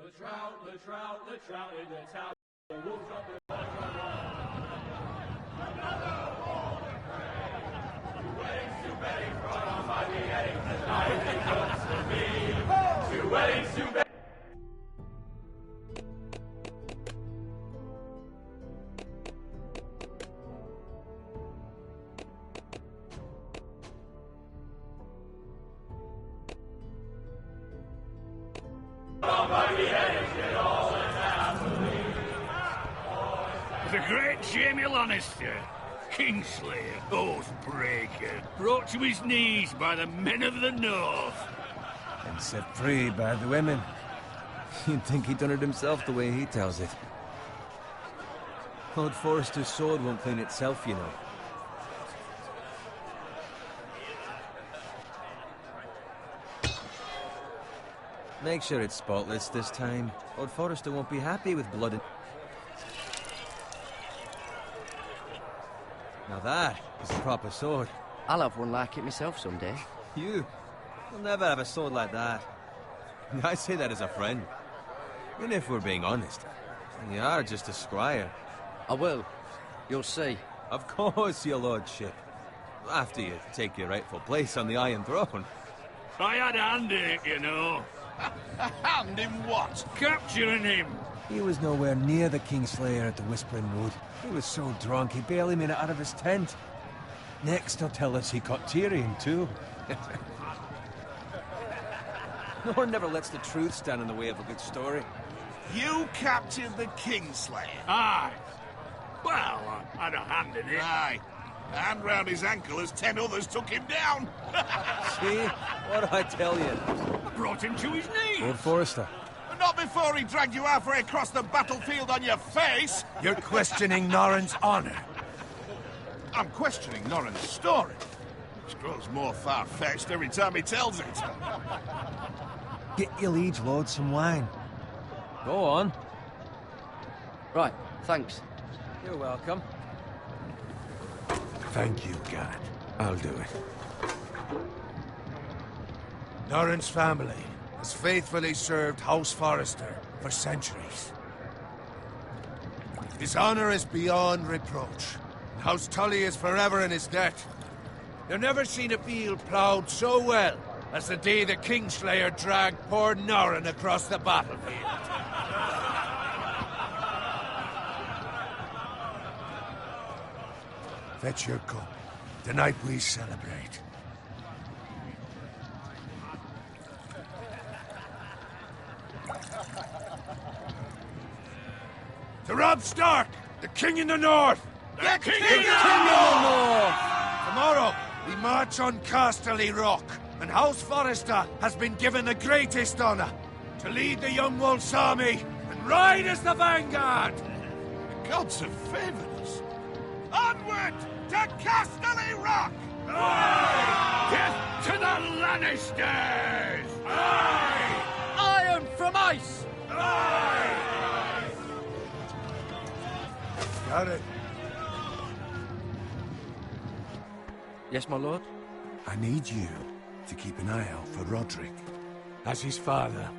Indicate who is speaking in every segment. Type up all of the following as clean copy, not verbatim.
Speaker 1: the trout in the town. The wolves up the Two weddings brought on by beheading. Tonight it comes to me. Two weddings, two weddings.
Speaker 2: The great Jaime Lannister, Kingslayer, Oathbreaker, brought to his knees by the men of the North.
Speaker 3: And set free by the women. You'd think he'd done it himself the way he tells it. Lord Forrester's sword won't clean itself, you know. Make sure it's spotless this time. Lord Forrester won't be happy with blood and... Now that is a proper sword.
Speaker 4: I'll have one like it myself someday.
Speaker 3: You'll never have a sword like that. I say that as a friend. Even if we're being honest, you are just a squire.
Speaker 4: I will. You'll see.
Speaker 3: Of course, your lordship. After you take your rightful place on the Iron Throne.
Speaker 2: I had a hand in it, you know.
Speaker 5: A hand in what?
Speaker 2: Capturing him.
Speaker 3: He was nowhere near the Kingslayer at the Whispering Wood. He was so drunk he barely made it out of his tent. Next he'll tell us he caught Tyrion too. No one never lets the truth stand in the way of a good story.
Speaker 5: You captured the Kingslayer?
Speaker 2: Aye. Well, I had a hand in it.
Speaker 5: Aye. A hand round his ankle as 10 others took him down.
Speaker 3: See? What do I tell you?
Speaker 2: I brought him to his knees.
Speaker 3: Lord Forrester.
Speaker 5: Not before he dragged you halfway across the battlefield on your face.
Speaker 6: You're questioning Norrin's honor.
Speaker 5: I'm questioning Norrin's story, which grows more far-fetched every time he tells it.
Speaker 3: Get your liege lord some wine. Go on.
Speaker 4: Right, thanks.
Speaker 3: You're welcome.
Speaker 6: Thank you, Garrett. I'll do it. Norrin's family has faithfully served House Forrester for centuries. His honor is beyond reproach. House Tully is forever in his debt. You've never seen a field ploughed so well as the day the Kingslayer dragged poor Norrin across the battlefield. Fetch your cup. Tonight we celebrate. To Robb Stark, the King in the North!
Speaker 5: The King
Speaker 6: in the North! Tomorrow, we march on Casterly Rock, and House Forrester has been given the greatest honor to lead the Young Wolf's army and ride as the vanguard!
Speaker 5: The gods have favored us. Onward to Casterly Rock!
Speaker 2: Aye! Death to the Lannisters! Aye!
Speaker 4: Iron from ice!
Speaker 2: Aye!
Speaker 6: Got it.
Speaker 4: Yes, my lord?
Speaker 6: I need you to keep an eye out for Roderick. As his father,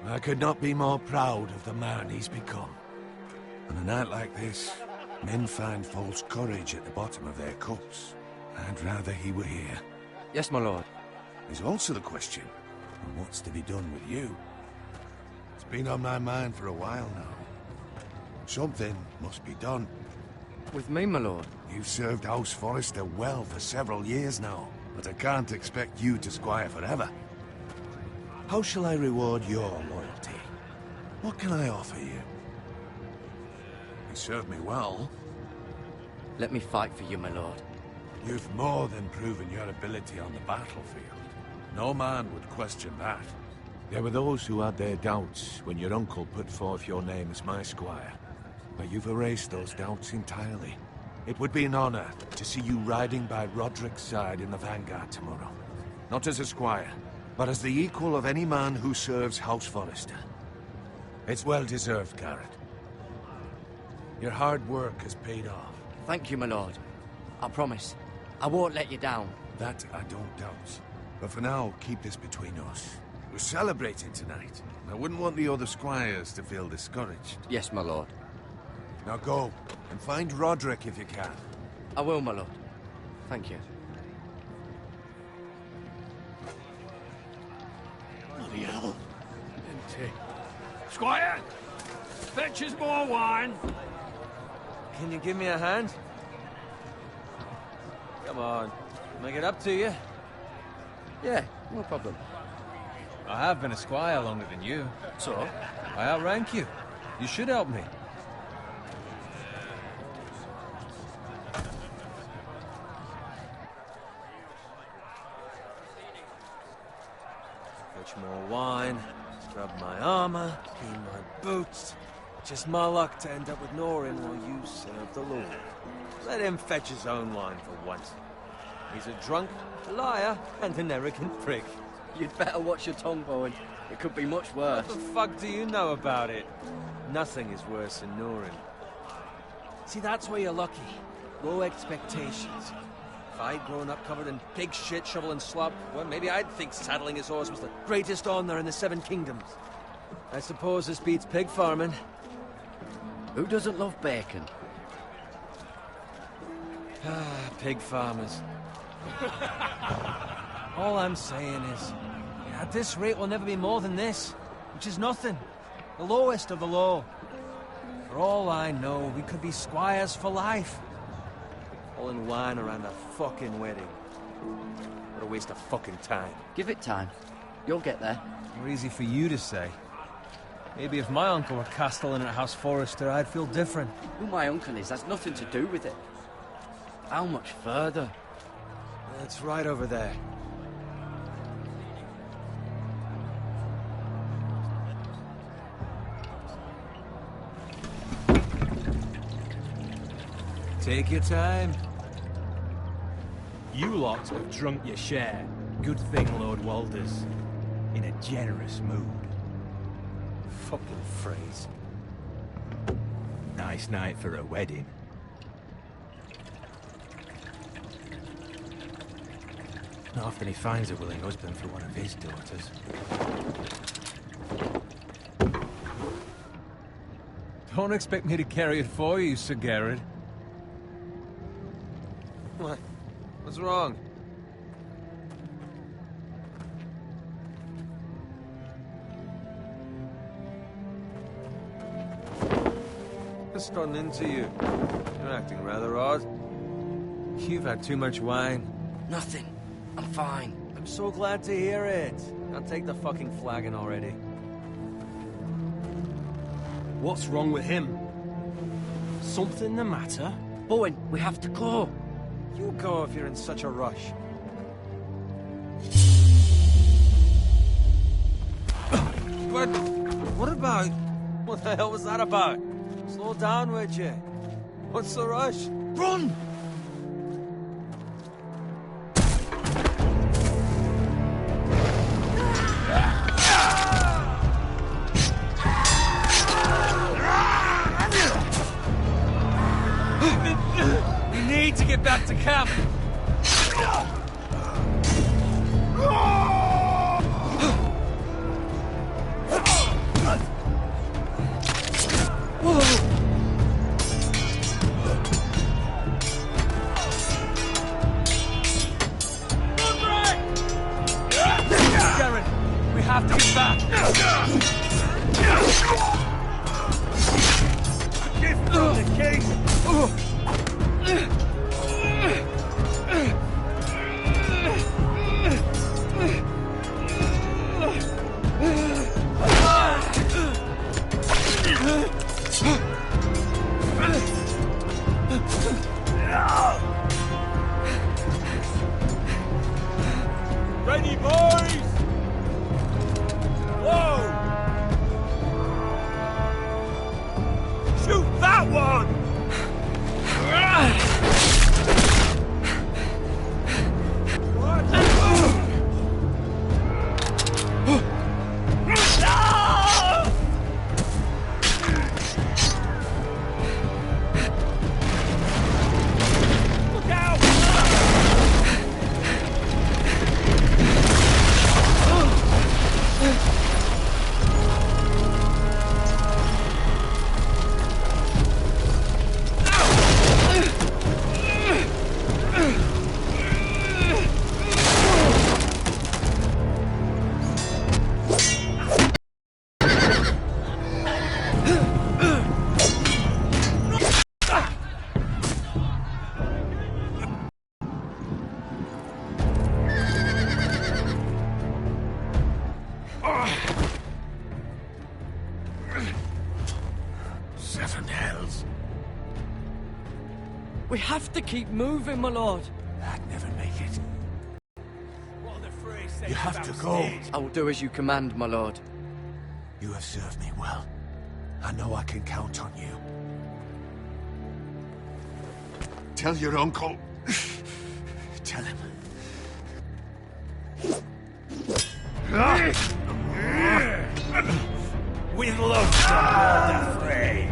Speaker 6: I could not be more proud of the man he's become. On a night like this, men find false courage at the bottom of their cups. I'd rather he were here.
Speaker 4: Yes, my lord.
Speaker 6: There's also the question of what's to be done with you. It's been on my mind for a while now. Something must be done.
Speaker 4: With me, my lord?
Speaker 6: You've served House Forrester well for several years now, but I can't expect you to squire forever. How shall I reward your loyalty? What can I offer you? You served me well.
Speaker 4: Let me fight for you, my lord.
Speaker 6: You've more than proven your ability on the battlefield. No man would question that. There were those who had their doubts when your uncle put forth your name as my squire. But you've erased those doubts entirely. It would be an honor to see you riding by Roderick's side in the vanguard tomorrow. Not as a squire, but as the equal of any man who serves House Forrester. It's well deserved, Garrett. Your hard work has paid off.
Speaker 4: Thank you, my lord. I promise. I won't let you down.
Speaker 6: That I don't doubt. But for now, keep this between us. We're celebrating tonight. I wouldn't want the other squires to feel discouraged.
Speaker 4: Yes, my lord.
Speaker 6: Now go, and find Roderick if you can.
Speaker 4: I will, my lord. Thank you.
Speaker 5: Bloody hell.
Speaker 2: Empty. Squire! Fetch us more wine.
Speaker 3: Can you give me a hand? Come on. Make it up to you.
Speaker 4: Yeah, no problem.
Speaker 3: I have been a squire longer than you.
Speaker 4: So?
Speaker 3: I outrank you. You should help me. Fetch more wine, scrub my armor, clean my boots. Just my luck to end up with Norin while you serve the Lord. Let him fetch his own wine for once. He's a drunk, a liar, and an arrogant prick.
Speaker 4: You'd better watch your tongue, Bowen. It could be much worse.
Speaker 3: What the fuck do you know about it? Nothing is worse than Norin. See, that's where you're lucky. Low expectations. If I'd grown up covered in pig shit, shovel and slop, well, maybe I'd think saddling his horse was the greatest honor in the Seven Kingdoms. I suppose this beats pig farming.
Speaker 4: Who doesn't love bacon?
Speaker 3: Ah, pig farmers. All I'm saying is, at this rate we'll never be more than this, which is nothing. The lowest of the low. For all I know, we could be squires for life. All in wine around a fucking wedding. What a waste of fucking time.
Speaker 4: Give it time. You'll get there.
Speaker 3: More easy for you to say. Maybe if my uncle were castellan at House Forrester, I'd feel different.
Speaker 4: Who my uncle is has nothing to do with it. How much further?
Speaker 3: It's right over there. Take your time.
Speaker 7: You lot have drunk your share. Good thing Lord Walder's in a generous mood.
Speaker 3: Fucking phrase.
Speaker 7: Nice night for a wedding. Not often he finds a willing husband for one of his daughters.
Speaker 3: Don't expect me to carry it for you, Sir Garrett. What? What's wrong? Just gotten into you. You're acting rather odd. You've had too much wine.
Speaker 4: Nothing. I'm fine.
Speaker 3: I'm so glad to hear it. Now take the fucking flagon already.
Speaker 7: What's wrong with him? Something the matter?
Speaker 4: Bowen, we have to go.
Speaker 3: You go if you're in such a rush. But what about... What the hell was that about? Slow down, would you? What's the rush? Run! We need to get back to camp. Garrett, we have to get back. Give them the key. Ready, boys! Whoa!
Speaker 4: We have to keep moving, my lord.
Speaker 6: I'd never make it. You have to go.
Speaker 4: I will do as you command, my lord.
Speaker 6: You have served me well. I know I can count on you.
Speaker 5: Tell your uncle. Tell him.
Speaker 7: With love from Lord Frey.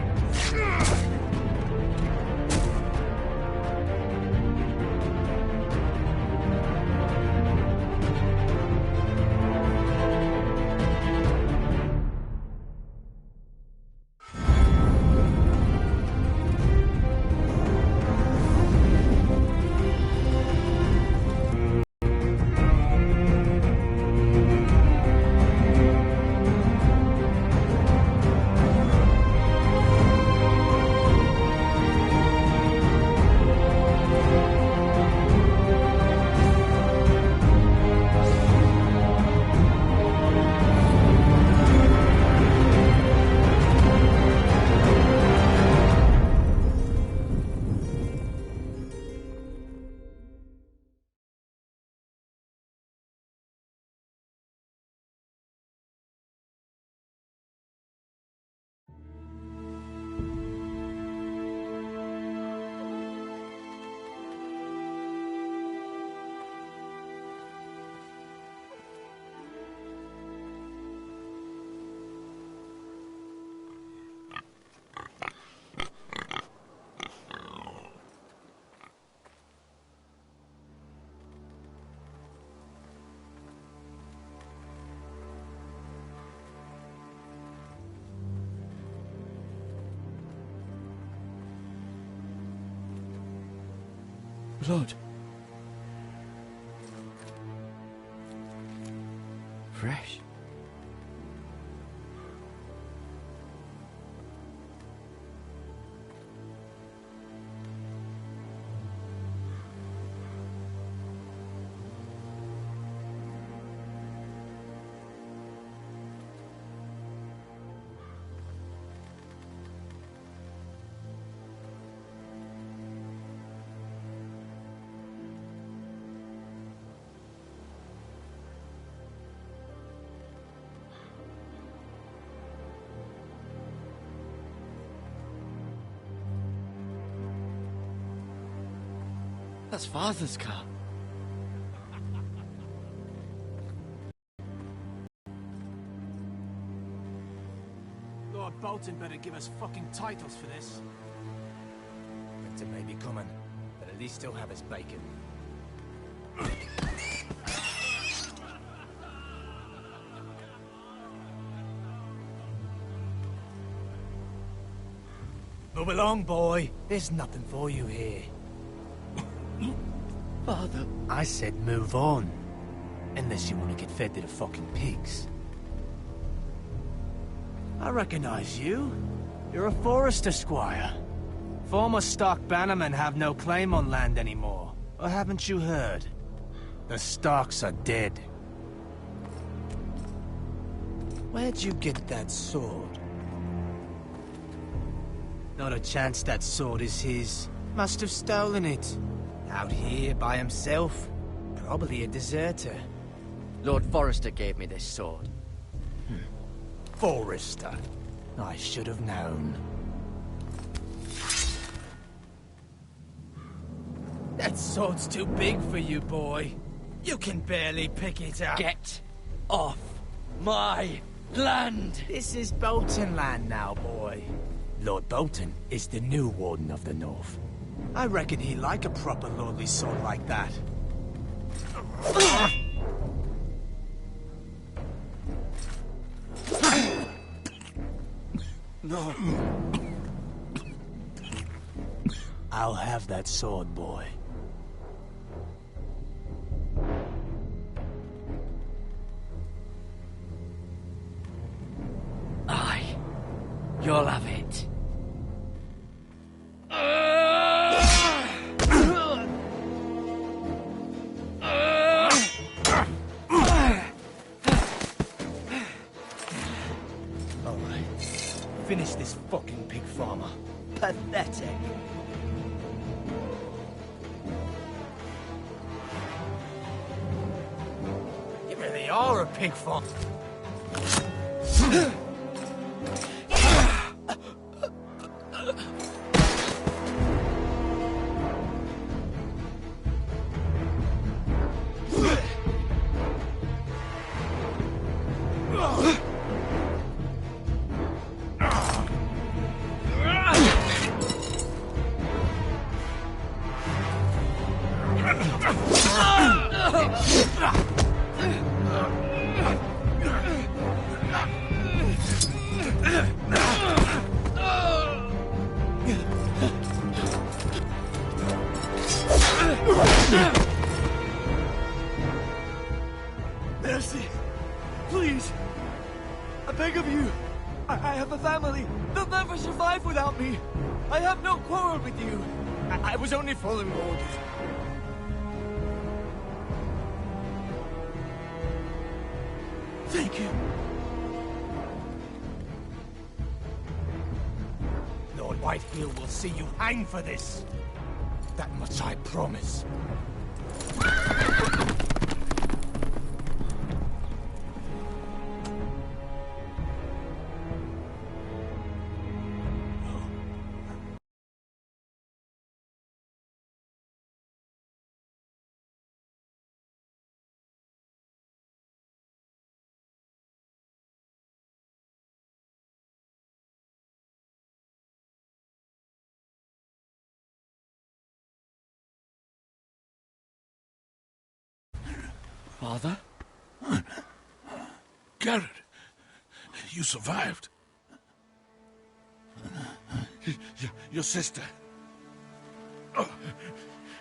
Speaker 4: Lord. Fresh. That's Father's car.
Speaker 3: Lord Bolton better give us fucking titles for this.
Speaker 7: Winter may be coming, but at least he'll have his bacon. Move along, boy. There's nothing for you here.
Speaker 4: Father.
Speaker 7: I said move on. Unless you want to get fed to the fucking pigs. I recognize you. You're a Forrester squire. Former Stark bannermen have no claim on land anymore. Or haven't you heard? The Starks are dead. Where'd you get that sword? Not a chance that sword is his. Must have stolen it. Out here by himself. Probably a deserter.
Speaker 4: Lord Forrester gave me this sword.
Speaker 7: Forrester. I should have known. That sword's too big for you, boy. You can barely pick it up.
Speaker 4: Get off my land!
Speaker 7: This is Bolton land now, boy. Lord Bolton is the new Warden of the North. I reckon he'd like a proper lordly sword like that.
Speaker 4: No.
Speaker 7: I'll have that sword, boy.
Speaker 4: Aye. You'll have it.
Speaker 7: Finish this fucking pig farmer. Pathetic. really are a pig farm.
Speaker 8: Mercy! Please! I beg of you! I have a family! They'll never survive without me! I have no quarrel with you! I was only following orders. Thank you.
Speaker 7: Lord Whitehill will see you hang for this. That much I promise.
Speaker 4: Father?
Speaker 5: Garrett, you survived. Your sister. Oh,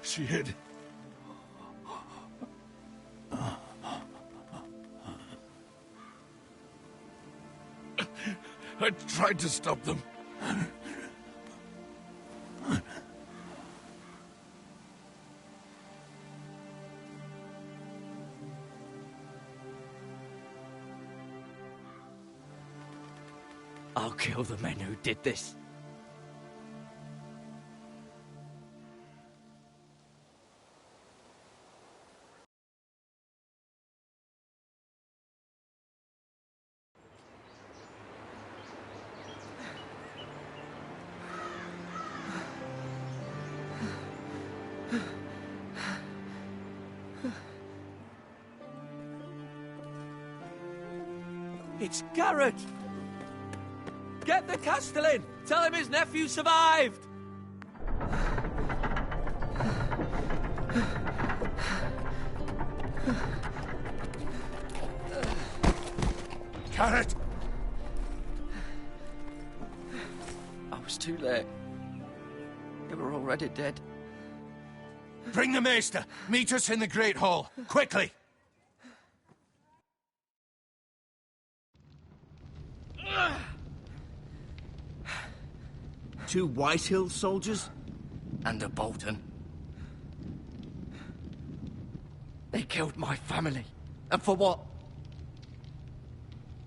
Speaker 5: she hid. I tried to stop them.
Speaker 4: I'll kill the men who did this.
Speaker 8: It's Garrett! Get the Castellan! Tell him his nephew survived!
Speaker 5: Garrett!
Speaker 4: I was too late. They were already dead.
Speaker 6: Bring the Maester! Meet us in the Great Hall! Quickly!
Speaker 8: Two Whitehill soldiers?
Speaker 4: And a Bolton. They killed my family. And for what?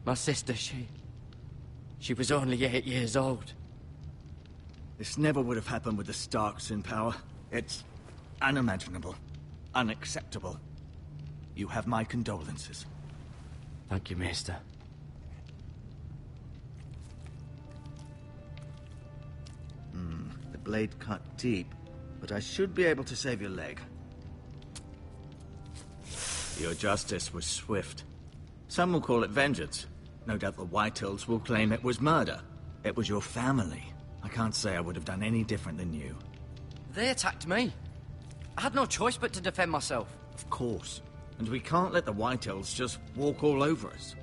Speaker 4: My sister, she was only 8 years old.
Speaker 8: This never would have happened with the Starks in power. It's unimaginable. Unacceptable. You have my condolences.
Speaker 4: Thank you, Maester.
Speaker 8: The blade cut deep, but I should be able to save your leg. Your justice was swift. Some will call it vengeance. No doubt the Whitehills will claim it was murder. It was your family. I can't say I would have done any different than you.
Speaker 4: They attacked me. I had no choice but to defend myself.
Speaker 8: Of course. And we can't let the Whitehills just walk all over us.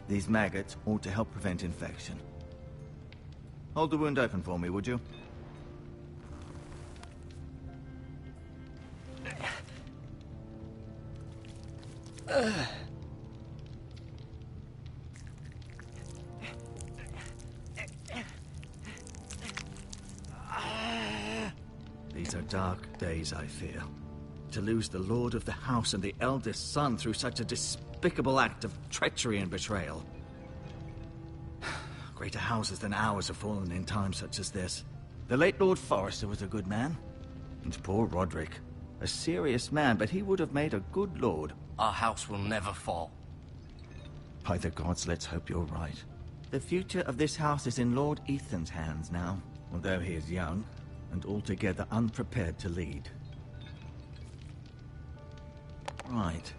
Speaker 8: These maggots ought to help prevent infection. Hold the wound open for me, would you? These are dark days, I fear. To lose the Lord of the House and the eldest son through such a despicable act of treachery and betrayal. Greater houses than ours have fallen in times such as this. The late Lord Forrester was a good man. And poor Roderick. A serious man, but he would have made a good lord.
Speaker 9: our house will never fall.
Speaker 8: By the gods, let's hope you're right. The future of this house is in Lord Ethan's hands now, although he is young and altogether unprepared to lead. Right.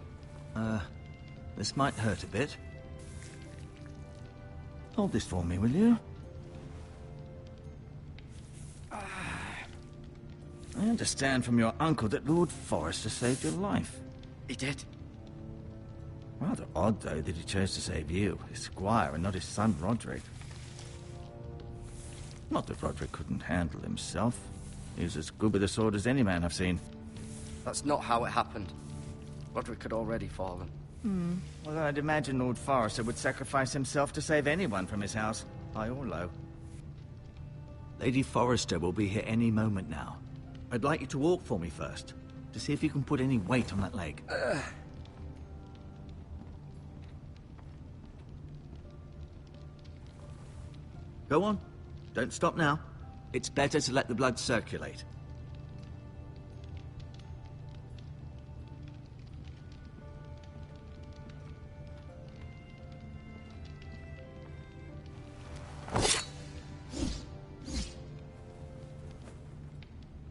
Speaker 8: This might hurt a bit. Hold this for me, will you? I understand from your uncle that Lord Forrester saved your life.
Speaker 9: He did.
Speaker 8: Rather odd, though, that he chose to save you, his squire, and not his son Roderick. Not that Roderick couldn't handle himself. He was as good with a sword as any man I've seen.
Speaker 9: That's not how it happened. Roderick had already fallen.
Speaker 8: Well, I'd imagine Lord Forrester would sacrifice himself to save anyone from his house, high or low. Lady Forrester will be here any moment now. I'd like you to walk for me first, to see if you can put any weight on that leg. Go on. Don't stop now. It's better to let the blood circulate.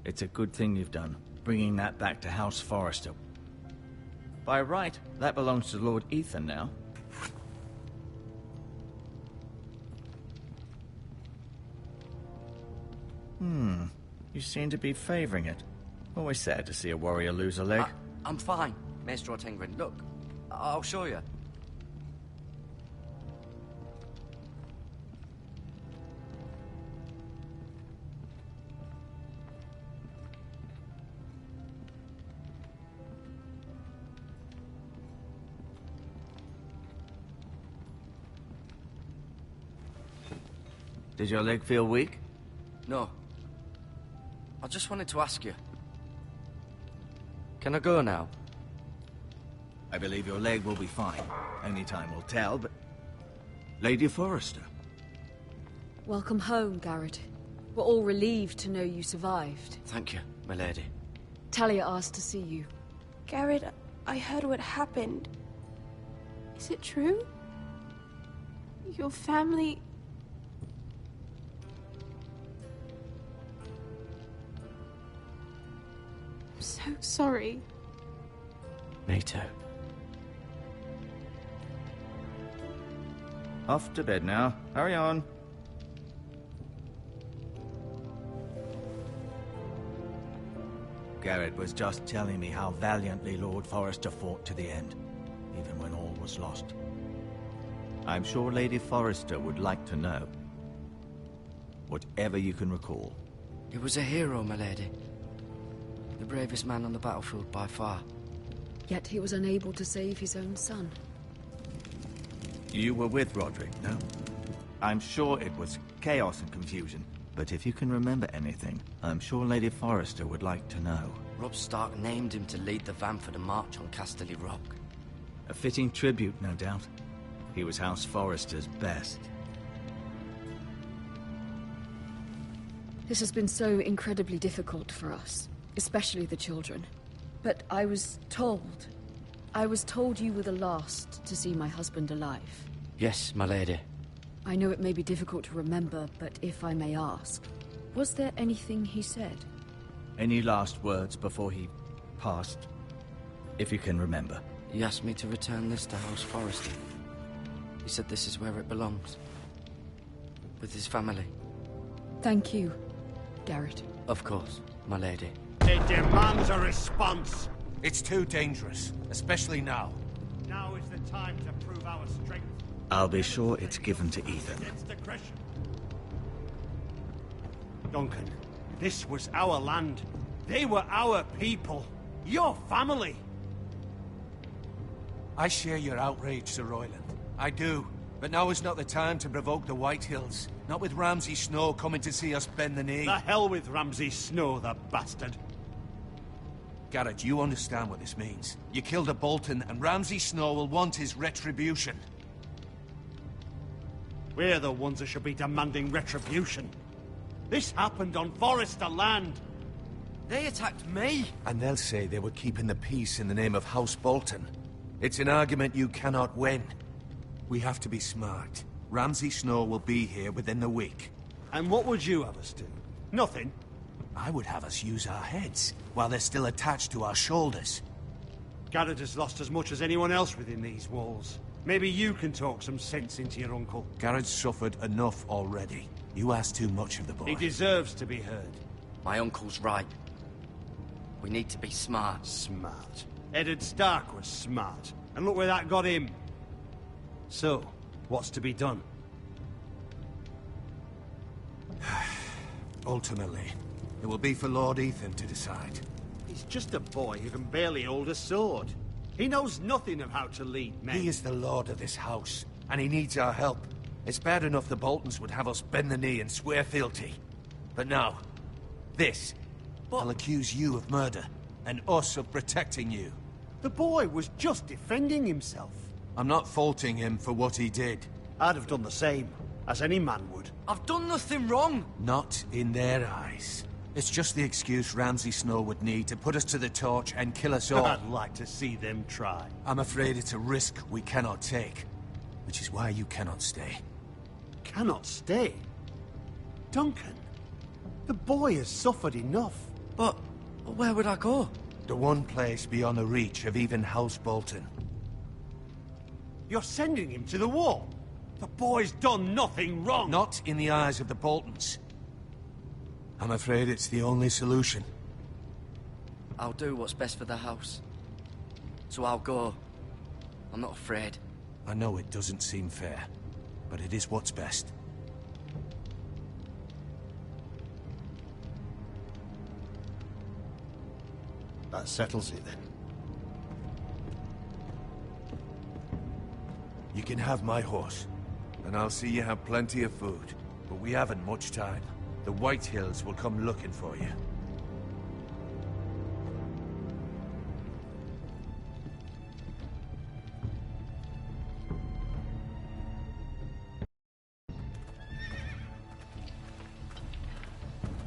Speaker 8: It's a good thing you've done, bringing that back to House Forrester. By right, that belongs to Lord Ethan now. You seem to be favoring it. Always sad to see a warrior lose a leg.
Speaker 9: I'm fine, Maester Ortengrin. Look, I'll show you.
Speaker 8: Did your leg feel weak?
Speaker 9: No. I just wanted to ask you. Can I go now?
Speaker 8: I believe your leg will be fine. Only time will tell, but... Lady Forrester.
Speaker 10: Welcome home, Garrett. We're all relieved to know you survived.
Speaker 9: Thank you, my lady.
Speaker 10: Talia asked to see you.
Speaker 11: Garrett, I heard what happened. Is it true? Your family... I'm so sorry.
Speaker 9: Me too.
Speaker 8: Off to bed now. Hurry on. Garrett was just telling me how valiantly Lord Forrester fought to the end, even when all was lost. I'm sure Lady Forrester would like to know. Whatever you can recall.
Speaker 9: He was a hero, my lady. The bravest man on the battlefield by far.
Speaker 10: Yet he was unable to save his own son.
Speaker 8: You were with Roderick, no? I'm sure it was chaos and confusion. But if you can remember anything, I'm sure Lady Forrester would like to know.
Speaker 9: Robb Stark named him to lead the van for the march on Casterly Rock.
Speaker 8: A fitting tribute, no doubt. He was House Forrester's best.
Speaker 10: This has been so incredibly difficult for us, especially the children. But I was told you were the last to see my husband alive.
Speaker 9: Yes, my lady.
Speaker 10: I know it may be difficult to remember, but if I may ask, was there anything he said?
Speaker 8: Any last words before he passed? If you can remember.
Speaker 9: He asked me to return this to House Forrester. He said this is where it belongs. With his family.
Speaker 10: Thank you, Garrett.
Speaker 9: Of course, my lady.
Speaker 2: It demands a response.
Speaker 6: It's too dangerous, especially now.
Speaker 2: Now is the time to prove our strength.
Speaker 8: I'll be sure it's given to Ethan.
Speaker 2: Against aggression. Duncan, this was our land. They were our people. Your family.
Speaker 6: I share your outrage, Sir Royland. I do. But now is not the time to provoke the Whitehills. Not with Ramsay Snow coming to see us bend the knee.
Speaker 2: The hell with Ramsay Snow, the bastard.
Speaker 6: Garrett, you understand what this means. You killed a Bolton, and Ramsay Snow will want his retribution.
Speaker 2: We're the ones that should be demanding retribution. This happened on Forrester land.
Speaker 9: They attacked me.
Speaker 6: And they'll say they were keeping the peace in the name of House Bolton. It's an argument you cannot win. We have to be smart. Ramsay Snow will be here within the week.
Speaker 12: And what would you have us do? Nothing?
Speaker 6: I would have us use our heads, while they're still attached to our shoulders.
Speaker 12: Garrett has lost as much as anyone else within these walls. Maybe you can talk some sense into your uncle.
Speaker 6: Garrett's suffered enough already. You ask too much of the boy.
Speaker 12: He deserves to be heard.
Speaker 9: My uncle's right. We need to be smart.
Speaker 12: Smart. Eddard Stark was smart. And look where that got him. So, what's to be done?
Speaker 6: Ultimately, it will be for Lord Ethan to decide.
Speaker 12: He's just a boy who can barely hold a sword. He knows nothing of how to lead men.
Speaker 6: He is the lord of this house, and he needs our help. It's bad enough the Boltons would have us bend the knee and swear fealty. But now, this. I'll accuse you of murder, and us of protecting you.
Speaker 12: The boy was just defending himself.
Speaker 6: I'm not faulting him for what he did.
Speaker 12: I'd have done the same, as any man would.
Speaker 9: I've done nothing wrong!
Speaker 6: Not in their eyes. It's just the excuse Ramsay Snow would need to put us to the torch and kill us all.
Speaker 12: I'd like to see them try.
Speaker 6: I'm afraid it's a risk we cannot take, which is why you cannot stay.
Speaker 12: Cannot stay? Duncan, the boy has suffered enough.
Speaker 9: But where would I go?
Speaker 6: The one place beyond the reach of even House Bolton.
Speaker 12: You're sending him to the wall? The boy's done nothing wrong!
Speaker 6: Not in the eyes of the Boltons. I'm afraid it's the only solution.
Speaker 9: I'll do what's best for the house. So I'll go. I'm not afraid.
Speaker 6: I know it doesn't seem fair, but it is what's best.
Speaker 12: That settles it, then.
Speaker 6: You can have my horse, and I'll see you have plenty of food. But we haven't much time. The White Hills will come looking for you.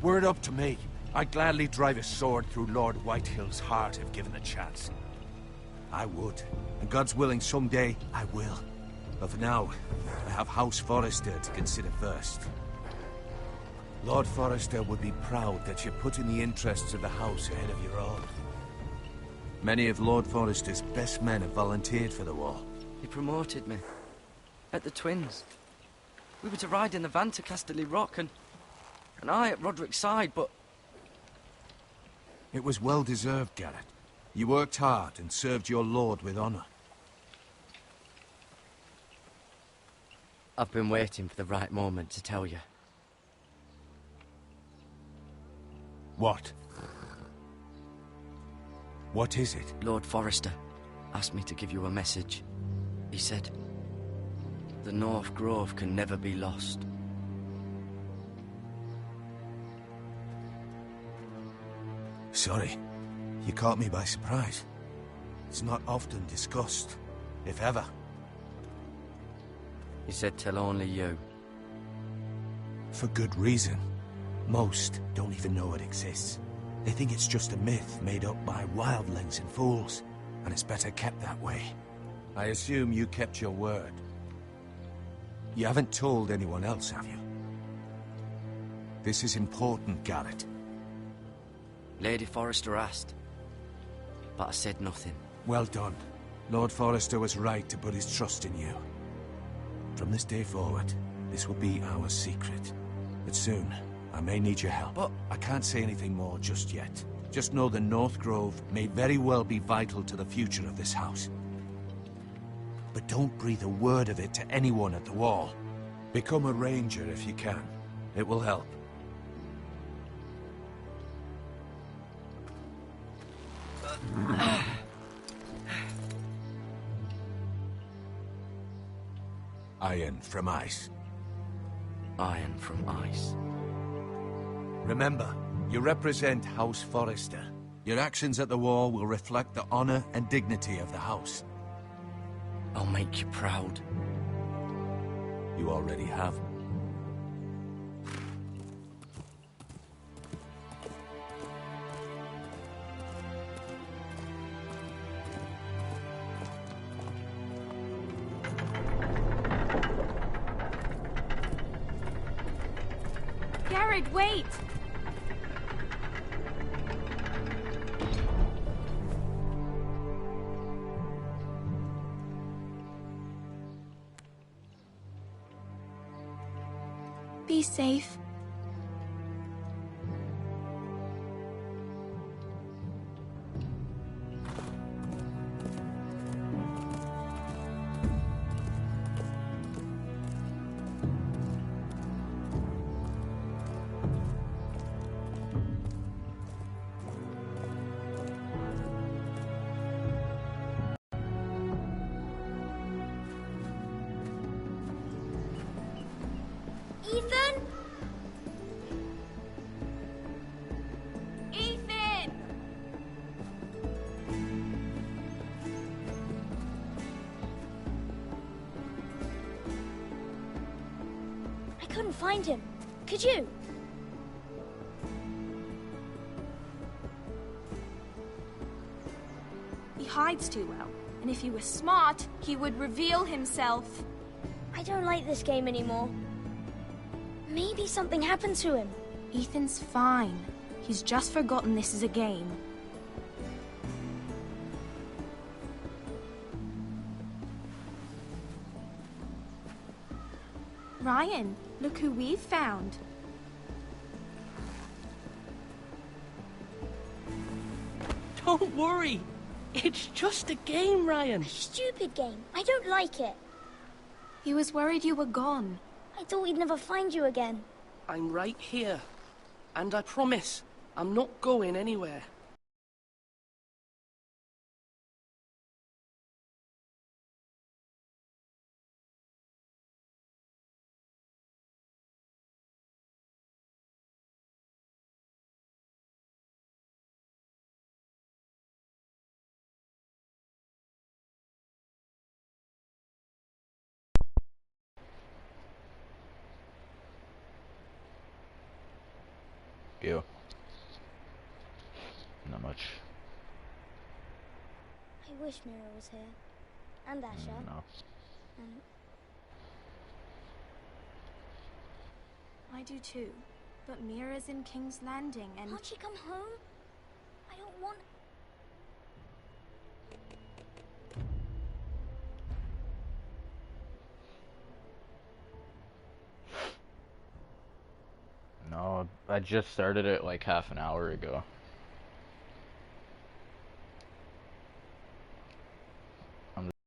Speaker 6: Were it up to me, I'd gladly drive a sword through Lord Whitehill's heart if given the chance. I would, and God's willing someday I will. But for now, I have House Forrester to consider first. Lord Forrester would be proud that you're putting the interests of the house ahead of your own. Many of Lord Forrester's best men have volunteered for the war.
Speaker 9: He promoted me. At the Twins. We were to ride in the van to Casterly Rock, and I at Roderick's side, but...
Speaker 6: It was well deserved, Garrett. You worked hard and served your lord with honor.
Speaker 9: I've been waiting for the right moment to tell you.
Speaker 6: What? What is it?
Speaker 9: Lord Forrester asked me to give you a message. He said, the North Grove can never be lost.
Speaker 6: Sorry. You caught me by surprise. It's not often discussed, if ever.
Speaker 9: He said tell only you.
Speaker 6: For good reason. Most don't even know it exists. They think it's just a myth made up by wildlings and fools, and it's better kept that way. I assume you kept your word. You haven't told anyone else, have you? This is important, Garrett.
Speaker 9: Lady Forrester asked, but I said nothing.
Speaker 6: Well done. Lord Forrester was right to put his trust in you. From this day forward, this will be our secret. But soon, I may need your help.
Speaker 9: But
Speaker 6: I can't say anything more just yet. Just know the North Grove may very well be vital to the future of this house. But don't breathe a word of it to anyone at the Wall. Become a ranger if you can. It will help. Iron from ice.
Speaker 9: Iron from ice.
Speaker 6: Remember, you represent House Forrester. Your actions at the war will reflect the honor and dignity of the house.
Speaker 9: I'll make you proud.
Speaker 6: You already have.
Speaker 11: Garrett, wait! Be safe.
Speaker 13: Ethan?
Speaker 11: Ethan!
Speaker 13: I couldn't find him. Could you?
Speaker 11: He hides too well, and if he was smart, he would reveal himself.
Speaker 13: I don't like this game anymore. Maybe something happened to him.
Speaker 11: Ethan's fine. He's just forgotten this is a game. Ryan, look who we've found.
Speaker 14: Don't worry. It's just a game, Ryan.
Speaker 13: A stupid game. I don't like it.
Speaker 11: He was worried you were gone.
Speaker 13: I thought we'd never find you again.
Speaker 14: I'm right here. And I promise, I'm not going anywhere.
Speaker 15: You. Not much.
Speaker 13: I wish Mira was here. And Asher.
Speaker 15: No.
Speaker 13: And
Speaker 11: I do too. But Mira's in King's Landing and...
Speaker 13: Can't she come home? I don't want...
Speaker 15: No, I just started it like half an hour ago.